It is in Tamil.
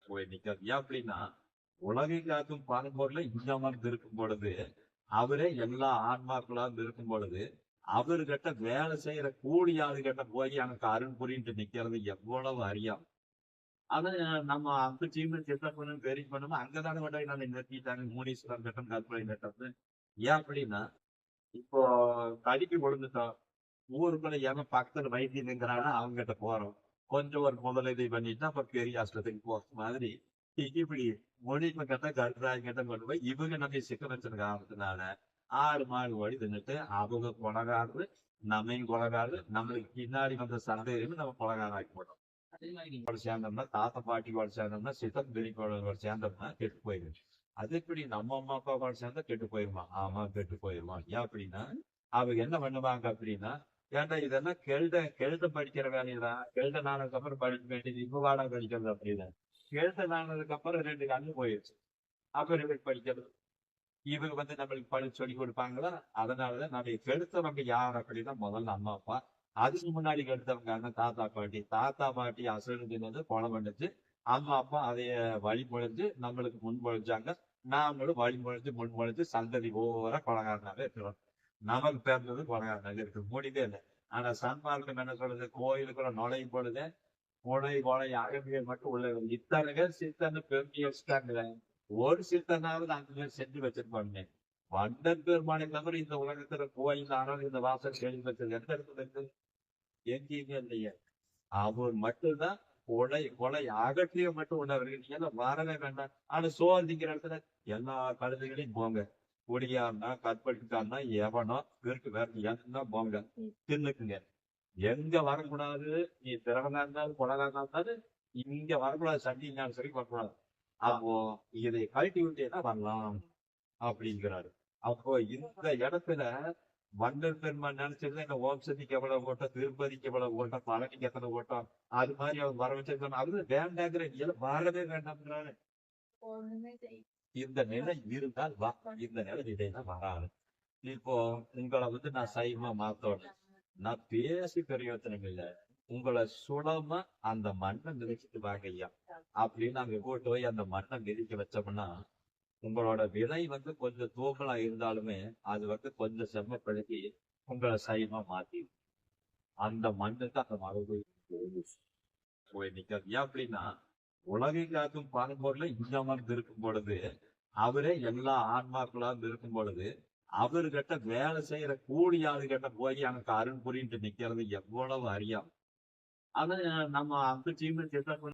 போய் நிக்காது. ஏன் அப்படின்னா, உலகை காக்கும் பரம்பொருளை இங்க அமர்ந்து இருக்கும் பொழுது, அவரே எல்லா ஆன்மாக்களா இருக்கும் பொழுது, அவர்கிட்ட வேலை செய்யற கூலி ஆளுகிட்ட போய் எனக்கு அருள் புரிந்து நிக்கிறது எவ்வளவு அரியாம். அத நம்ம அந்த டீம் செட்டப் பண்ணணும், பெரிய பண்ணணும். அங்கதானே கொண்டு போய் நம்மை நிறுத்திட்டாங்க. முனீஸ்வரன் திட்டம், கற்பனை திட்டம்னு. ஏன் அப்படின்னா, இப்போ தடிக்கு விழுந்துட்டோம். ஊருக்குள்ள எவன் பக்கத்துல வைத்தியம் இருக்கிறானோ அவங்ககிட்ட போறோம். கொஞ்சம் ஒரு முதலுதவி பண்ணிட்டு அப்புறம் பெரிய ஆஸ்பத்திரிக்கு போற மாதிரி இப்படி முனிப்பு கிட்ட கருப்பராய் கிட்ட கொண்டு போய் இவங்க நம்ம சிக்க வச்சிருக்க ஆரம்பத்தினால ஆடு மாடு ஓடி தின்னுட்டு அவங்க கொலகாரரு நம்மையும் கொலகாரரு நம்மளுக்கு பின்னாடி வந்த சந்தையிலும் நம்ம கொலகாரம் ஆக்கி போட்டோம். அதே மாதிரி நீங்க சேர்ந்தோம்னா தாத்தா பாட்டியோட சேர்ந்தோம்னா சித்தம் பெரியோட சேர்ந்தோம்னா கெட்டு போயிடும். அது எப்படி நம்ம அம்மா அப்பாவோட சேர்ந்தா கெட்டு போயிருமா? ஆமா, கெட்டு போயிருமா. ஏன் அப்படின்னா அவங்க என்ன பண்ணுவாங்க அப்படின்னா, ஏன்டா இதெல்லாம் கெழுத படிக்கிற வேலையதான். கெழுத நானதுக்கு அப்புறம் படிக்க வேண்டியது இப்ப வாடகை படிக்கிறது அப்படின்னு. கெழுத நானதுக்கு அப்புறம் 2 கண்ணு போயிடுச்சு. அப்புறம் இவருக்கு படிக்கிறது. இவங்க நம்மளுக்கு படிச்சு சொல்லி கொடுப்பாங்களா? அதனாலதான் நம்ம கெடுத்தவங்க யார் அப்படின்னா முதல்ல அம்மா அப்பா. அதுக்கு முன்னாடி கெடுத்தவங்க தாத்தா பாட்டி. தாத்தா பாட்டி அசலுங்கிறது கொலை பண்ணுச்சு. அம்மா அப்பா அதைய வழிமொழிஞ்சு நம்மளுக்கு முன்மொழிஞ்சாங்க. நாமளும் வழிமொழிஞ்சு முன்மொழிஞ்சு சந்ததி ஒவ்வொரு கொலகாரனாவே இருக்கிறோம். நமக்கு பிறந்தது கொலகாரனாக இருக்கு. முடிவே இல்லை. ஆனா சன்மார்க்கம் என்ன சொல்றது? கோயிலுக்குள்ள நுழையும் பொழுது கொலை அகம்பியல் மட்டும் உள்ள இத்தனை பேர் சித்தன்னு பெருமையை வச்சுட்டாங்களே. ஒரு சித்தனாவது அந்த பேர் செஞ்சு வச்சிருப்பாங்க. வண்டர் பெருமானை தவிர இந்த உலகத்துல கோயில் ஆனால் இந்த வாசல் செஞ்சு வச்சது எந்த இடத்துல இருக்கு? எங்கேயுமே இல்லையே. அவர் மட்டும்தான் கொலை அகற்றிய மட்டும் உண்டவர்கள். நீங்க எல்லாம் வரவே வேண்டாம். ஆனா சோதிக்கிற இடத்துல எல்லா கழுதைகளையும் போங்க. குடியாருனா கற்பழிக்காரனா எவனோ இருக்கு வேற என்ன போங்க தின்னுக்குங்க. எங்க வரக்கூடாது? நீ திறவனா இருந்தாலும் கொலகாரனா இருந்தாலும் இங்க வரக்கூடாது. சண்டினாலும் சரி வரக்கூடாது. அப்போ இதை கழட்டி விட்டேன்னா வரலாம் அப்படிங்கிறாரு. அப்போ இந்த இடத்துல வண்டல் பெருமான் நினைச்சது இந்த ஓம் சக்திக்கு எவ்வளவு ஓட்டம், திருப்பதிக்கு எவ்வளவு ஓட்டம், பழனிக்கு எத்தனை ஓட்டம், அது மாதிரி அவர் வர வச்சிருக்கணும். அது வேண்டாங்கிற வரவே வேண்டாம்ங்கிறாரு. இந்த நிலை இருந்தால் இந்த நிலை இல்லைன்னா வராது. இப்போ உங்களை நான் சைவமா மாத்தோணும். நான் பேசி பிரயோஜனம் இல்லை. உங்களை சுலமா அந்த மண்ணை மிதிச்சிட்டு வாங்க ஐயா அப்படின்னு நாங்க கூட்டு போய் அந்த மண்ணை மிதிக்க வச்சோம்னா, உங்களோட விதை கொஞ்சம் தூக்கலா இருந்தாலுமே அது கொஞ்சம் செம்மப்படுத்தி உங்களை சைவமா மாத்தி அந்த மண்ணுக்கு அந்த மரபு போய் நிக்காது. ஏன் அப்படின்னா, உலகை காக்கும் பரம்பொருளை இங்க அமர்ந்து இருக்கும் பொழுது, அவரே எல்லா ஆன்மாக்களா இருக்கும் பொழுது, அவர்கிட்ட வேலை செய்யற கூலி ஆளுகிட்ட போய் எனக்கு அருள் புரிந்து நிக்கிறது எவ்வளவு அரியாம். அது நம்ம அந்த டீம்